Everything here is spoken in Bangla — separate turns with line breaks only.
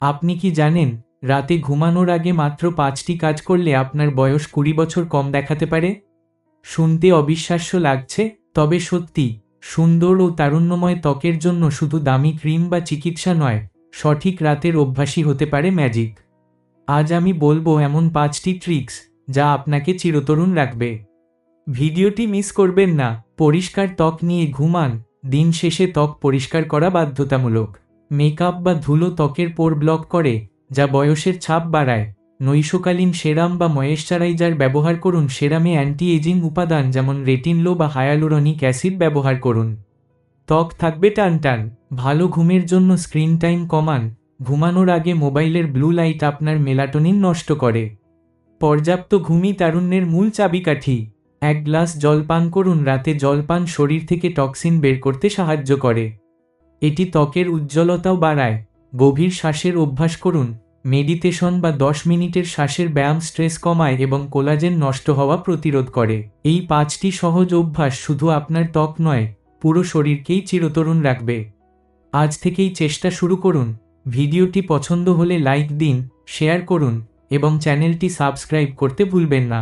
আপনি কি জানেন, রাতে ঘুমানোর আগে মাত্র 5টি কাজ করলে আপনার বয়স 20 বছর কম দেখাতে পারে? শুনতে অবিশ্বাস্য লাগছে, তবে সত্যি। সুন্দর ও তারুণ্যময় ত্বকের জন্য শুধু দামি ক্রিম বা চিকিৎসা নয়, সঠিক রাতের অভ্যাসই হতে পারে ম্যাজিক। আজ আমি বলবো এমন 5টি ট্রিক্স যা আপনাকে চিরতরুণ রাখবে। ভিডিওটি মিস করবেন না। পরিষ্কার ত্বক নিয়ে ঘুমান। দিন শেষে ত্বক পরিষ্কার করা বাধ্যতামূলক। মেকআপ বা ধুলো ত্বকের পোর ব্লক করে, যা বয়সের ছাপ বাড়ায়। নৈশকালীন সেরাম বা ময়েশ্চারাইজার ব্যবহার করুন। সেরামে অ্যান্টি এজিং উপাদান যেমন রেটিনলো বা হায়ালুরনিক অ্যাসিড ব্যবহার করুন। ত্বক থাকবে টানটান। ভালো ঘুমের জন্য স্ক্রিন টাইম কমান। ঘুমানোর আগে মোবাইলের ব্লু লাইট আপনার মেলাটোনিন নষ্ট করে। পর্যাপ্ত ঘুমই তারুণ্যের মূল চাবিকাঠি। 1 গ্লাস জল পান করুন। রাতে জল পান শরীর থেকে টক্সিন বের করতে সাহায্য করে। এটি ত্বকের উজ্জ্বলতাও বাড়ায়। গভীর শ্বাসের অভ্যাস করুন। মেডিটেশন বা 10 মিনিটের শ্বাসের ব্যায়াম স্ট্রেস কমায় এবং কোলাজেন নষ্ট হওয়া প্রতিরোধ করে। এই 5টি সহজ অভ্যাস শুধু আপনার ত্বক নয়, পুরো শরীরকেই চিরতরুণ রাখবে। আজ থেকেই চেষ্টা শুরু করুন। ভিডিওটি পছন্দ হলে লাইক দিন, শেয়ার করুন এবং চ্যানেলটি সাবস্ক্রাইব করতে ভুলবেন না।